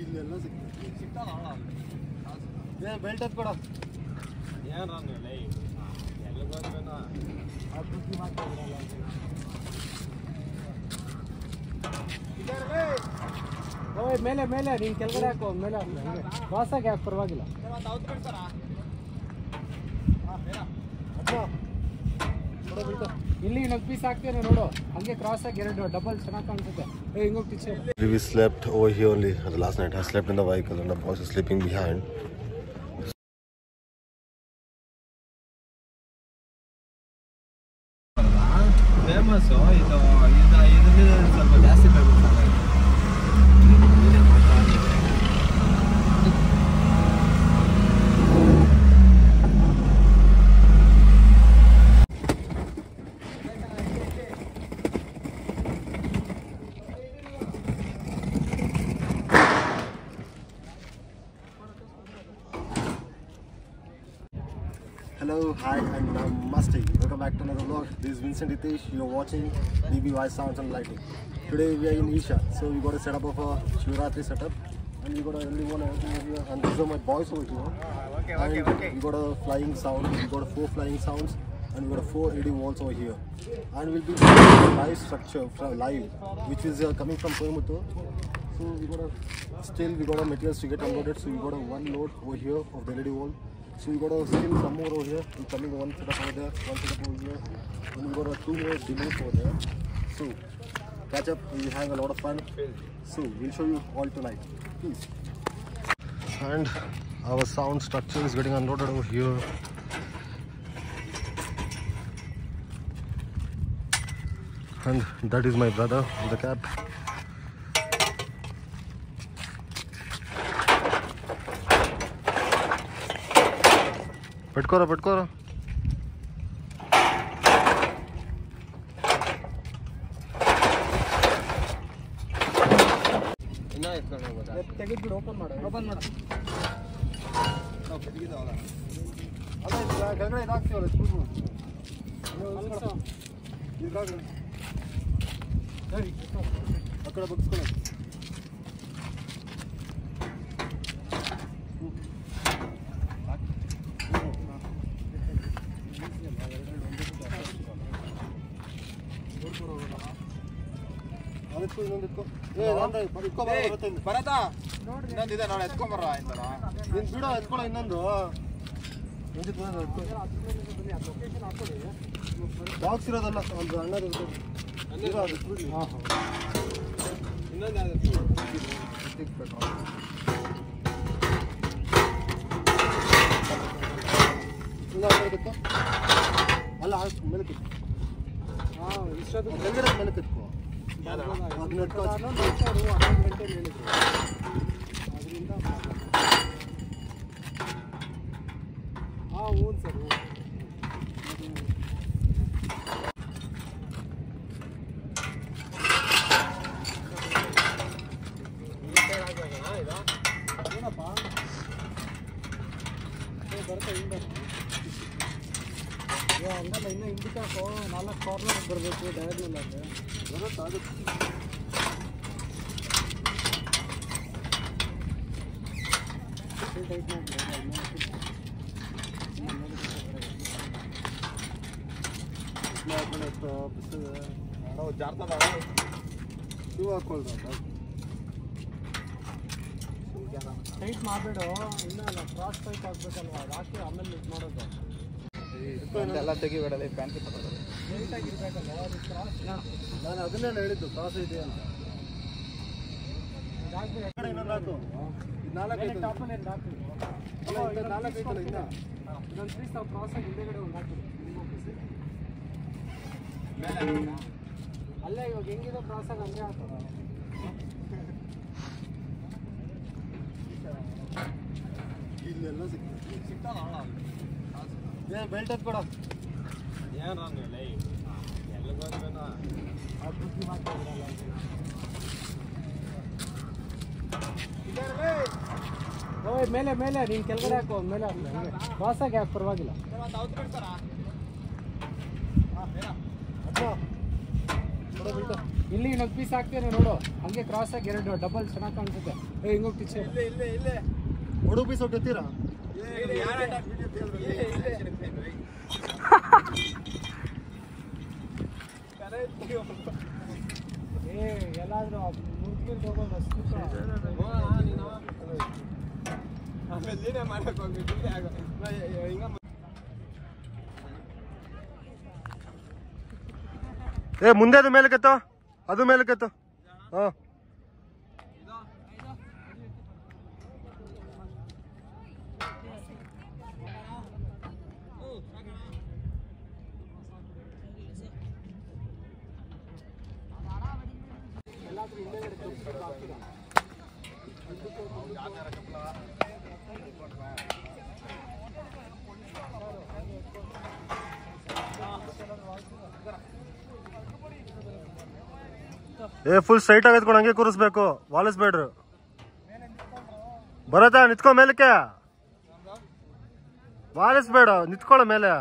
ಇಲ್ಲೆಲ್ಲ ಬೆಲ್ಟ್ ಎತ್ಕೊಡ ಏನು ಅಭಿವೃದ್ಧಿ ಮಾಡ್ತಿದ್ರಲ್ಲ ಮೇಲೆ ಮೇಲೆ ನೀನು ಕೆಳಗಡೆ ಹಾಕೋ ಮೇಲೆ ಹಾಕಿ ಕ್ರಾಸಾಗಿ ಯಾಕೆ ಪರವಾಗಿಲ್ಲ ಇಲ್ಲಿ ಇನ್ನೊಂದು ಪೀಸ್ ಹಾಕ್ತೇನೆ ನೋಡು ಹಂಗೆ ಕ್ರಾಸ್ ಆಗಿ ಎರಡು ಡಬಲ್ ಚೆನ್ನಾಗಿ ಕಾಣಿಸುತ್ತೆ ಹಿಂಗೋಗಿ teacher. We slept over here only the last night. I slept in the vehicle and the boys are sleeping behind. Famous ಇದು ಸ್ವಲ್ಪ ಜಾಸ್ತಿ famous Hello, hi, and Namaste. Welcome back to another vlog. This is Vincent Hitesh. You're watching DBY Sounds and Lighting. Today we are in Isha, so we got a setup of a Shivratri setup, and we got a LED here, and these are my boys over here. Okay. We got a flying sound. We got 4 flying sounds, and we got 4 LED walls over here. And we'll be doing a live structure from live, which is coming from Coimbatore. So we got a materials to get unloaded. So we got a one load over here of the LED wall. So we got a still some more over here. We're coming one setup over there, one setup over here, and we got a 2 more demos over there. So catch up. We have a lot of fun. So we'll show you all tonight. Please. And our sound structure is getting unloaded over here. And that is my brother in the cab. ಪಟ್ಕೋರ ಇನ್ನ ಎತ್ಕೊಂಡು ಹೋಗೋದಾ ತೆಗೆದ್ಬಿಡು open ಮಾಡು ನಾವು ತೆಗೆದಿದ್ದಾವಲ್ಲ ಅಲ್ಲ ಕೆಳಗಡೆ ಇದಾಗ್ತೀವಲ್ಲ school ಈಗಾಗಲೇ ಸರಿ ಆ ಕಡೆ ಬಗ್ಸ್ಕೊಳ್ಳಿ ಬರತ್ತಾ ಇನ್ನೊಂದಿದೆ ನೋಡಿ ಎತ್ಕೊಂಬರ ಆಯ್ತಲ್ಲ ನೀನು ಬಿಡೋ ಎತ್ಕೊಳ್ಳೋ ಇನ್ನೊಂದು ಬಾಕ್ಸ್ ಇರೋದಲ್ಲ ಒಂದು ಅಣ್ಣದು ಅಲ್ಲ ಮೇಲೆ ಮೇಲೆ ಕಿತ್ಕೋ ಅದರಿಂದ ಹ್ಞೂ ಸರ್ ಏನಪ್ಪ ಬರ್ತಾ ಹಿಂದೆ ಹಂಗಲ್ಲ ಇನ್ನೂ ಹಿಂದಕ್ಕೆ ಹಾಕೋ 4 ಕಾರ್ನರ್ ಬರಬೇಕು ಡಯಾಗ್ನಲ್ ಆಗಿ ಬರುತ್ತಾಗುತ್ತೆ ಟೈಟ್ ಮಾಡಿ ಜಾರ್ತದ ಶೂ ಹಾಕೊಳ್ದ ಟೈಟ್ ಮಾಡಬೇಡ ಇನ್ನೂ ಕ್ರಾಸ್ ಟೈಪ್ ಹಾಕ್ಬೇಕಲ್ವ ಅದು ಹಾಕಿ ಆಮೇಲೆ ಇದು ಮಾಡೋದು ಎಲ್ಲ ತೆಗಿಬೇಡಲ್ಲ ಪ್ಯಾಂಟ್ ನೀಟಾಗಿರ್ಬೇಕಲ್ಲ ಅದು ಕ್ರಾಸ್ ನಾನು ಅದನ್ನೇ ಹೇಳಿದ್ದು ಕ್ರಾಸ್ ಇದೆ ಅಂತ ಇನ್ನೊಂದು ಟಾಪಲ್ಲಿ ಹಾಕಿ ಅಲ್ಲ 4 ಐತಲ್ಲ ಇನ್ನೊಂದು ಪೀಸ್ ನಾವು ಕ್ರಾಸಾಗಿ ಹಿಂದೆಗಡೆ ಒಂದು ಹಾಕಿ ಅಲ್ಲೇ ಇವಾಗ ಹೆಂಗಿದೆ ಕ್ರಾಸಾಗಿ ಹಂಗೆ ಹಾಕೋದು ಇಲ್ಲೆಲ್ಲ ಸಿಗ್ತಾವ ಬೆಲ್ಟ್ ಎತ್ಕೊಡ ಏನು ಎಲ್ಲ ಅಭಿವೃದ್ಧಿ ಮಾಡ್ತಿದ್ರಲ್ಲ ಓಯ್ ಮೇಲೆ ಮೇಲೆ ನೀನು ಕೆಳಗಡೆ ಹಾಕೋ ಮೇಲೆ ಹಾಕಿ ಹಂಗೆ ಕ್ರಾಸಾಗಿ ಯಾಕೆ ಪರವಾಗಿಲ್ಲ. ಇಲ್ಲಿ ಇನ್ನೊಂದು ಪೀಸ್ ಹಾಕ್ತೇನೆ ನೋಡು, ಹಂಗೆ ಕ್ರಾಸಾಗಿ 2 ಡಬಲ್ ಚೆನ್ನಾಗಿ ಕಾಣಿಸುತ್ತೆ. ಹಿಂಗೋಗಿ ಟಿಚ್ ಇಲ್ಲೇ ಹೊಡು ಪೀಸ್ ಹೊಟ್ಟಿರ್ತೀರಾ? ಎಲ್ಲಾದ್ರೂ ಮುಗಿದು ಹೋಗೋದು ಮುಂದೆ ಅದು ಮೇಲೆ ಕೆತ್ತೋ, ಅದು ಮೇಲೆ ಕೆತ್ತೋ. ಹಾಂ ಫುಲ್ ಸ್ಟ್ರೈಟ್ ಆಗತ್ಕೊಂಡು ಹಂಗೆ ಕೂರಿಸ್ಬೇಕು, ವಾಲಿಸ್ಬೇಡ್ರು. ಬರತ್ತಾ ನಿತ್ಕೊ ಮೇಲಕ್ಕೆ, ವಾಲಿಸ್ಬೇಡ, ನಿತ್ಕೊಳ್ಳೋ ಮೇಲೆ.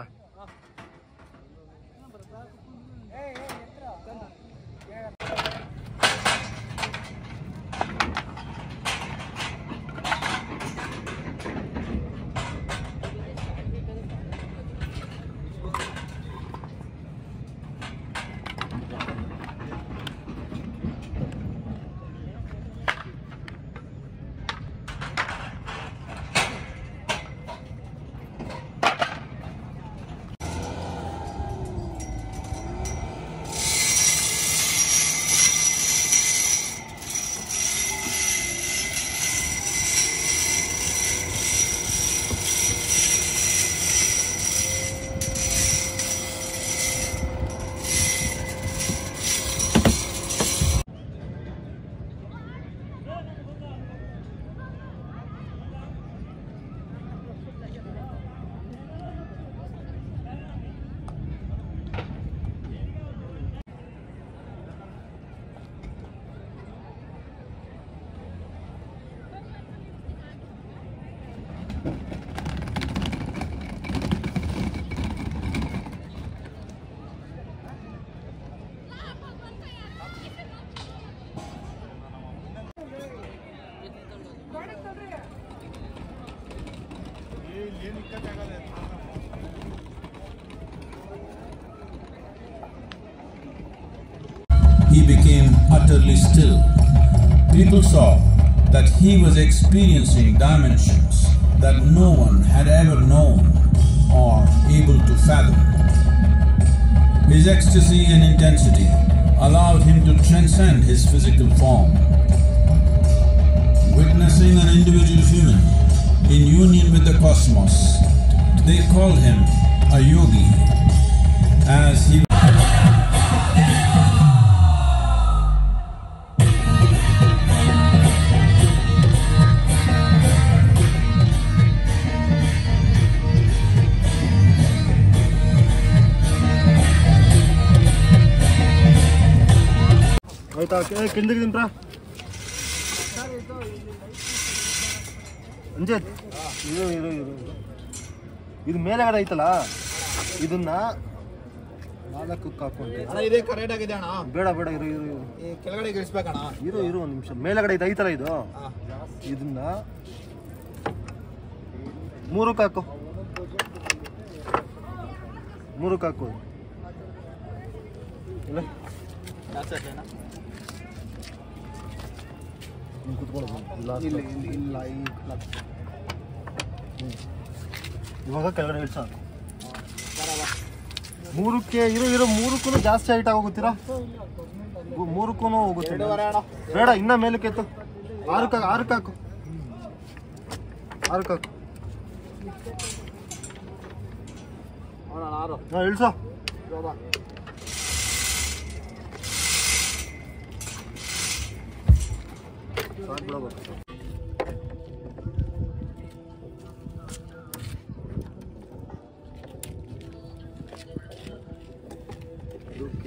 He became utterly still. People saw that he was experiencing dimensions that no one had ever known or able to fathom. His ecstasy and intensity allowed him to transcend his physical form. Witnessing an individual human in union with the cosmos, they called him a yogi, as he ಆಯ್ತಾ? ಕಿಂದಿಗೆ ತಿಂಪ್ರಾ ಅಂಜೇತ್ ಇರು ಇರು ಇರು ಇದು ಮೇಲೆಗಡೆ ಐತಲ್ಲ, ಇದನ್ನ 4ಕ್ಕೆ ಹಾಕೊಂಡೆ. ಇದೇ correct ಆಗಿದೆ ಅಣ್ಣ. ಬೇಡ ಬೇಡ ಇರು ಇರು ಇರು ಕೆಳಗಡೆ ಇಳಿಸ್ಬೇಕಣ್ಣ. ಇರು ಇರು ಒಂದು ನಿಮಿಷ. ಮೇಲೆಗಡೆ ಐತಲ್ಲ ಇದು, ಇದನ್ನ 3ಕ್ಕೆ ಹಾಕೋ, 3ಕ್ಕೆ ಹಾಕೋ. ಇಲ್ಲ ಇಲ್ಲ ಇವಾಗ ಕೆಳಗಡೆ ಇಳಿಸ. 3ಕ್ಕೆ ಇರು ಇರು 3ಕ್ಕೂ ಜಾಸ್ತಿ ಹೈಟ್ ಆಗೋಗುತ್ತೀರಾ? 3ಕ್ಕೂ ಹೋಗುತ್ತೆ. ಬೇಡ ಇನ್ನ ಮೇಲಕ್ಕೆ ಎತ್ತು. 6ಕ್ಕೆ ಹಾಕು, 6ಕ್ಕೆ ಹಾಕು. ಇಳಿಸೋ.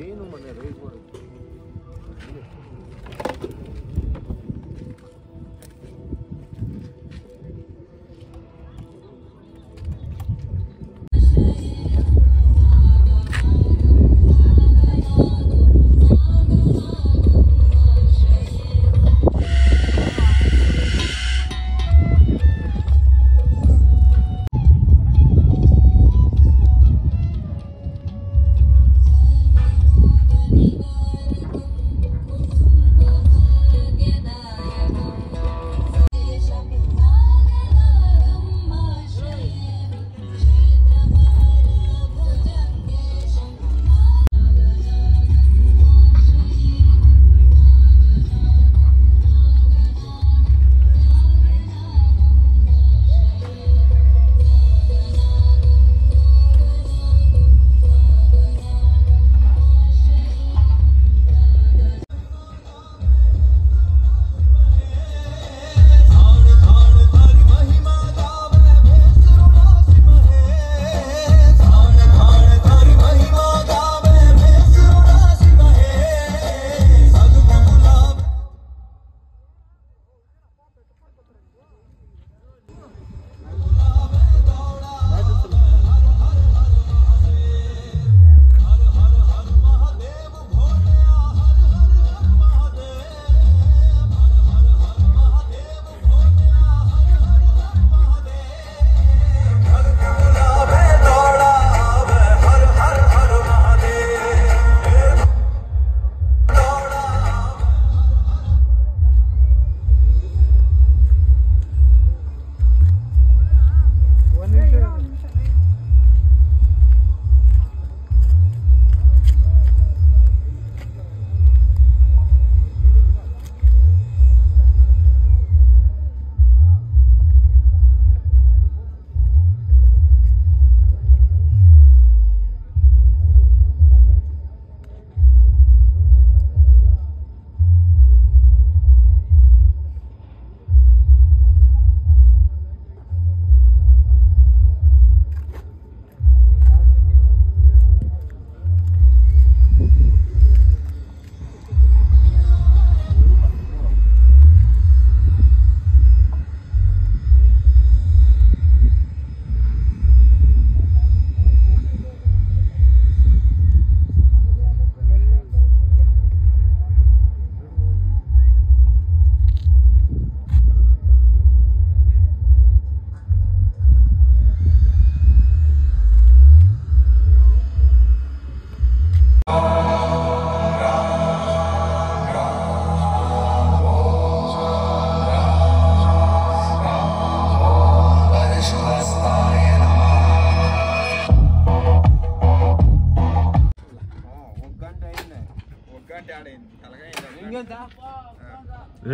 ಏನು ಮನೆ ರೈಸ್ ಮಾಡೋದು.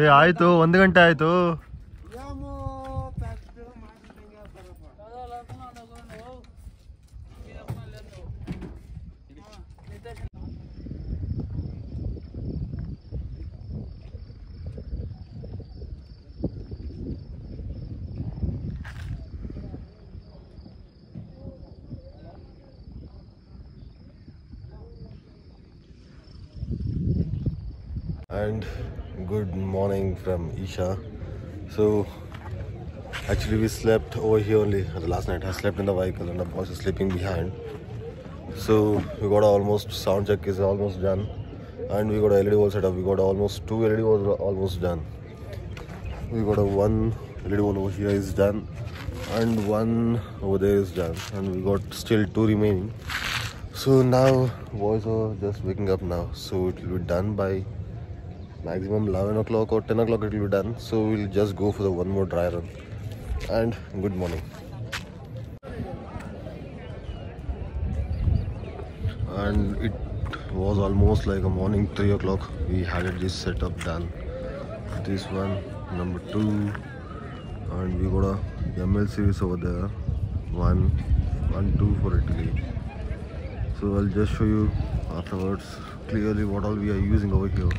ಏ ಆಯ್ತು, 1 ಗಂಟೆ ಆಯ್ತು. And good morning from Isha. So actually we slept over here only. Last night I slept in the vehicle and the boss is sleeping behind. So we got almost sound check is almost done, and we got a LED wall setup. We got almost 2 LED walls almost done. We got a 1 LED wall over here is done, and 1 over there is done, and we got still 2 remaining. So now boys are just waking up now, so it will be done by maximum 11 o'clock or 10 o'clock it will be done. So we'll just go for the 1 more dry run. And good morning. And it was almost like a morning 3 o'clock. We had this setup done. This one, number 2, and we got a ML series over there. 1, 2 for Italy. So I'll just show you afterwards clearly what all we are using over here.